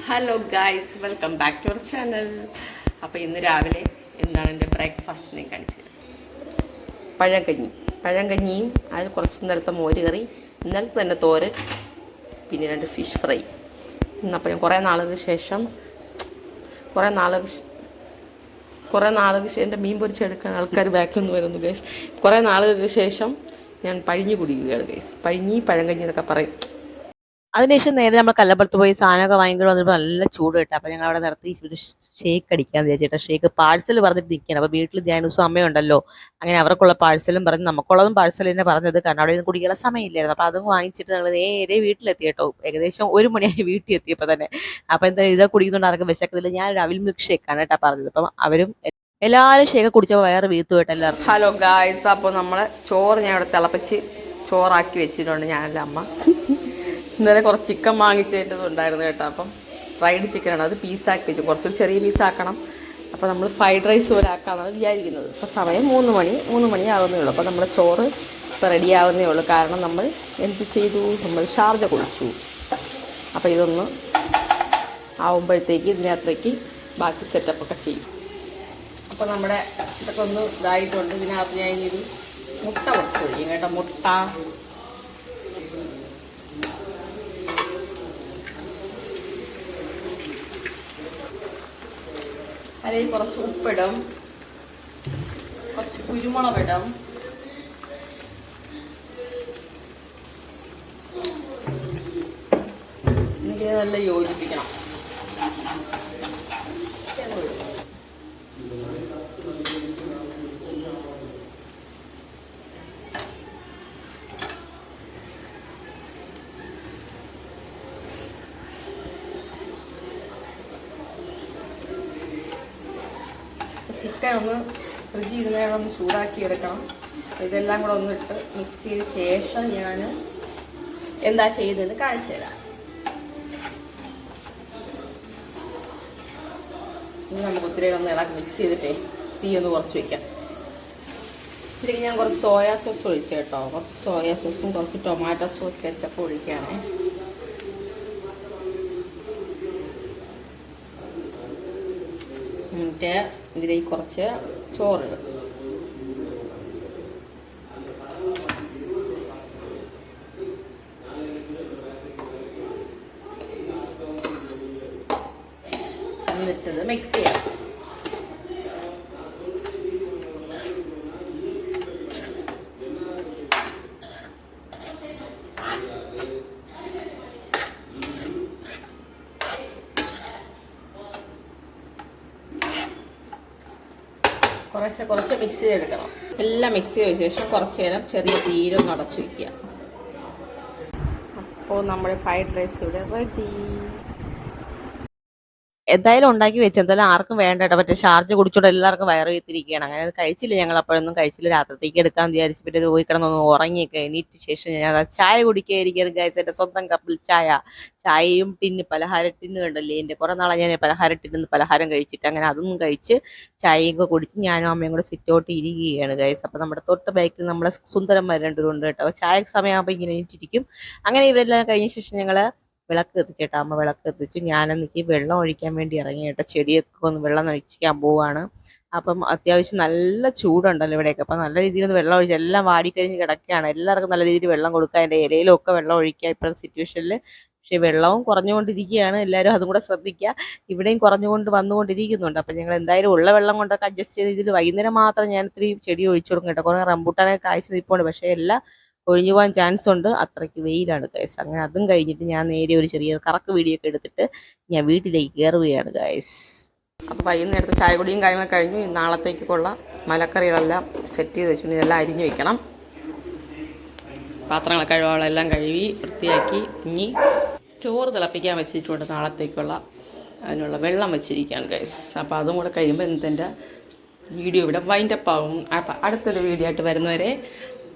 Hello guys, welcome back to our channel. അപ്പോൾ ഇന്ന് രാവിലെ എന്താണ് എൻ്റെ ബ്രേക്ക്ഫാസ്റ്റിനെ കാണിച്ചത്? പഴങ്കഞ്ഞിയും അതിൽ കുറച്ച് ഇന്നലത്തെ മോര് കറി, ഇന്നലത്തെ തന്നെ തോരൻ, പിന്നെ 2 ഫിഷ് ഫ്രൈ. ഇന്നപ്പോൾ ഞാൻ കുറേ നാളുകൾക്ക് ശേഷം എൻ്റെ മീൻ പൊരിച്ചെടുക്കാൻ ആൾക്കാർ ബാക്കിൽ നിന്ന് വരുന്നു ഗൈസ്. കുറേ നാളുകൾക്ക് ശേഷം ഞാൻ പഴിഞ്ഞു കുടിക്കുകയാണ് ഗൈസ്. പഴങ്കഞ്ഞി എന്നൊക്കെ പറയും. അതിനുശേഷം നേരെ നമ്മൾ കല്ലപ്പുറത്ത് പോയി സാധനമൊക്കെ വാങ്ങിക്കൊണ്ട് വന്നപ്പോൾ നല്ല ചൂട് കിട്ടും. അപ്പോൾ ഞങ്ങൾ അവിടെ നിർത്തി ഒരു ഷേക്ക് അടിക്കാന്ന് വിചാരിച്ചിട്ട് ഷേക്ക് പാഴ്സൽ പറഞ്ഞിട്ട് നിൽക്കുകയാണ്. അപ്പോൾ വീട്ടിൽ ധ്യാനൂസം അമ്മയുണ്ടല്ലോ, അങ്ങനെ അവർക്കുള്ള പാഴ്സലും പറഞ്ഞ് നമുക്കുള്ളതും പാഴ്സൽ തന്നെ പറഞ്ഞത്, കാരണം അവിടെ നിന്ന് കുടിക്കാനുള്ള സമയമില്ലായിരുന്നു. അപ്പോൾ അതും വാങ്ങിച്ചിട്ട് ഞങ്ങൾ നേരെ വീട്ടിലെത്തി കേട്ടോ. ഏകദേശം 1 മണിയായി വീട്ടിൽ എത്തിയപ്പോൾ തന്നെ. അപ്പോൾ എന്തായാലും ഇത് കുടിക്കുന്നുണ്ട്, ആർക്കും വിശക്കത്തില്ല. ഞാൻ ഒരു അവിൽ മിൽക്ക് ഷേക്കാണ് കേട്ടോ പറഞ്ഞത്. അപ്പം അവരും എല്ലാവരും ഷേക്ക് കുടിച്ചപ്പോൾ വയറ് വീത്തു കേട്ടോ എല്ലാവരും. ഹലോ ഗായ്സ്, അപ്പോൾ നമ്മൾ ചോറ് ഞാൻ ഇവിടെ തിളപ്പിച്ച് ചോറാക്കി വെച്ചിട്ടുണ്ട് ഞാനല്ല അമ്മ. ഇന്നലെ കുറച്ച് ചിക്കൻ വാങ്ങിച്ചതിൻ്റെതുണ്ടായിരുന്നു കേട്ടോ. അപ്പം ഫ്രൈഡ് ചിക്കനാണ്, അത് പീസാക്കി വെച്ചു. കുറച്ചൊരു ചെറിയ പീസാക്കണം. അപ്പോൾ നമ്മൾ ഫ്രൈഡ് റൈസ് പോലെ ആക്കാമെന്നാണ് വിചാരിക്കുന്നത്. ഇപ്പോൾ സമയം 3 മണി ആവുന്നേ ഉള്ളൂ. അപ്പോൾ നമ്മുടെ ചോറ് ഇപ്പോൾ റെഡി ആവുന്നേ ഉള്ളൂ. കാരണം നമ്മൾ എന്ത് ചെയ്തു, നമ്മൾ ഷാർജ കുളിച്ചു. അപ്പോൾ ഇതൊന്ന് ആവുമ്പോഴത്തേക്ക് ഇതിനകത്തേക്ക് ബാക്കി സെറ്റപ്പൊക്കെ ചെയ്യും. അപ്പോൾ നമ്മുടെ ഇതൊക്കെ ഒന്ന് ഇതായിട്ടുണ്ട്. ഇതിനകത്ത് ഞാൻ ഇനി മുട്ട പൊടിക്കും കേട്ടോ. മുട്ട അതിൽ കുറച്ച് ഉപ്പിടും, കുറച്ച് കുരുമുളകിടും, എനിക്ക് നല്ല യോജിപ്പിക്കണം. ചിക്കൻ ഒന്ന് ഫ്രിഡ്ജിൽ ഇരുന്നേരം ഒന്ന് ചൂടാക്കി എടുക്കണം. ഇതെല്ലാം കൂടെ ഒന്നിട്ട് മിക്സ് ചെയ്ത ശേഷം ഞാൻ എന്താ ചെയ്തതെന്ന് കാണിച്ചു തരാം. ഇനി നമുക്ക് ഒത്തിരി ഒന്ന് ഇളക്കി മിക്സ് ചെയ്തിട്ടേ തീ ഒന്ന് കുറച്ച് വയ്ക്കാം. ഇതിലേക്ക് ഞാൻ കുറച്ച് സോയാ സോസ് ഒഴിച്ചു കേട്ടോ. കുറച്ച് സോയാ സോസും കുറച്ച് ടൊമാറ്റോ സോസ് കെച്ചപ്പ് ഒഴിക്കുകയാണേ. എന്നിട്ട് ഇതിലേക്ക് കുറച്ച് ചോറിടും. എന്നിട്ടത് മിക്സ് ചെയ്യാം. കുറച്ച് മിക്സ് ചെയ്തെടുക്കണം. എല്ലാം മിക്സ് ചെയ്ത ശേഷം കുറച്ച് നേരം ചെറിയ തീരൊന്ന് അടച്ചു വയ്ക്കുക. അപ്പോൾ നമ്മുടെ ഫ്രൈഡ് റൈസ് ഇവിടെ റെഡി. എന്തായാലും ഉണ്ടാക്കി വെച്ച് എന്തായാലും ആർക്കും വേണ്ട കേട്ടോ. മറ്റേ ഷാർജ കുടിച്ചോണ്ട് എല്ലാവർക്കും വയറ് വീത്തിരിക്കുകയാണ്. അങ്ങനെ അത് കഴിച്ചില്ല, ഞങ്ങൾ അപ്പോഴൊന്നും കഴിച്ചില്ല. രാത്രിത്തേക്ക് എടുക്കാമെന്ന് വിചാരിച്ച് പിന്നെ പോയി കിടന്നൊന്ന് ഉറങ്ങിയൊക്കെ എണീറ്റ് ശേഷം ഞാൻ ചായ കുടിക്കുകയായിരിക്കും ഗൈസ്. എൻ്റെ സ്വന്തം കപ്പിൽ ചായയും പലഹാര ടിന്ന് കണ്ടല്ലേ. എൻ്റെ കുറേ നാളെ ഞാൻ പലഹാര ടിന്ന് പലഹാരം കഴിച്ചിട്ട് അങ്ങനെ അതൊന്നും കഴിച്ച് ചായയൊക്കെ കുടിച്ച് ഞാനും അമ്മയും കൂടെ സിറ്റോട്ട് ഇരിക്കുകയാണ് ഗൈസ്. അപ്പോൾ നമ്മുടെ തൊട്ട് ബാക്കിൽ നമ്മളെ സുന്ദരന്മാർ രണ്ടുപേരുണ്ട് കേട്ടോ. ചായ സമയമാകുമ്പോൾ ഇങ്ങനെ എണീറ്റിരിക്കും. അങ്ങനെ ഇവരെല്ലാം കഴിഞ്ഞ ശേഷം ഞങ്ങൾ വിളക്ക് കത്തിച്ചേട്ടാ. അമ്മ വിളക്ക് കത്തിച്ച് ഞാനെന്നിക്ക് വെള്ളം ഒഴിക്കാൻ വേണ്ടി ഇറങ്ങി കേട്ടോ. ചെടിയൊക്കെ ഒന്ന് വെള്ളം ഒഴിക്കാൻ പോവാണ്. അപ്പം അത്യാവശ്യം നല്ല ചൂടുണ്ടല്ലോ ഇവിടെയൊക്കെ. അപ്പം നല്ല രീതിയിൽ ഒന്ന് വെള്ളം ഒഴിച്ച് എല്ലാം വാടിക്കരിഞ്ഞ് കിടക്കുകയാണ്. എല്ലാവർക്കും നല്ല രീതിയിൽ വെള്ളം കൊടുക്കുക, എൻ്റെ ഇലയിലൊക്കെ വെള്ളം ഒഴിക്കുക ഇപ്പോഴത്തെ സിറ്റുവേഷനിൽ. പക്ഷേ വെള്ളവും കുറഞ്ഞുകൊണ്ടിരിക്കുകയാണ്. എല്ലാവരും അതും കൂടെ ശ്രദ്ധിക്കുക. ഇവിടെയും വന്നുകൊണ്ടിരിക്കുന്നുണ്ട്. അപ്പം ഞങ്ങൾ എന്തായാലും ഉള്ള വെള്ളം കൊണ്ടൊക്കെ അഡ്ജസ്റ്റ് ചെയ്ത് ഇതിൽ വൈകുന്നേരം മാത്രം ഞാൻ ഇത്തിരി ചെടി ഒഴിച്ചു കൊടുക്കും കേട്ടോ. കുറേ റംബൂട്ടാനൊക്കെ കായ്ച്ച് നിൽപ്പുണ്ട്, പക്ഷേ എല്ലാം ഒഴിഞ്ഞു പോകാൻ ചാൻസ് ഉണ്ട്. അത്രയ്ക്ക് വെയിലാണ് ഗൈസ്. അങ്ങനെ അതും കഴിഞ്ഞിട്ട് ഞാൻ നേരെ ഒരു ചെറിയ കറക്ക് വീഡിയോ ഒക്കെ എടുത്തിട്ട് ഞാൻ വീട്ടിലേക്ക് കയറുകയാണ് ഗൈസ്. അപ്പോൾ വൈകുന്നേരത്തെ ചായ കുടിയും കാര്യങ്ങളൊക്കെ കഴിഞ്ഞു. നാളത്തേക്കുള്ള മലക്കറികളെല്ലാം സെറ്റ് ചെയ്ത് വെച്ചു. ഇതെല്ലാം അരിഞ്ഞു വെക്കണം. പാത്രങ്ങളൊക്കെ കഴിവാളെല്ലാം കഴുകി വൃത്തിയാക്കി ഇനി ചോറ് തിളപ്പിക്കാൻ വെച്ചിട്ടുണ്ട്. നാളത്തേക്കുള്ള അതിനുള്ള വെള്ളം വെച്ചിരിക്കുകയാണ് ഗൈസ്. അപ്പോൾ അതും കൂടെ കഴിയുമ്പോൾ ഇന്നത്തെ വീഡിയോ ഇവിടെ വൈൻഡപ്പ് ആകും. അപ്പോൾ അടുത്തൊരു വീഡിയോ ആയിട്ട് വരുന്നവരെ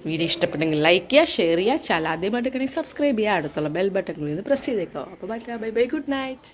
വീഡിയോ ഇഷ്ടപ്പെട്ടെങ്കിൽ ലൈക്ക് ചെയ്യുക, ഷെയർ ചെയ്യുക, ചാനൽ ആദ്യമായിട്ട് സബ്സ്ക്രൈബ് ചെയ്യുക, അടുത്തുള്ള ബെൽ ബട്ടൺ കൂടി ഒന്ന് പ്രസ് ചെയ്തേക്കോ. അപ്പോൾ ബൈ ബൈ, ഗുഡ് നൈറ്റ്.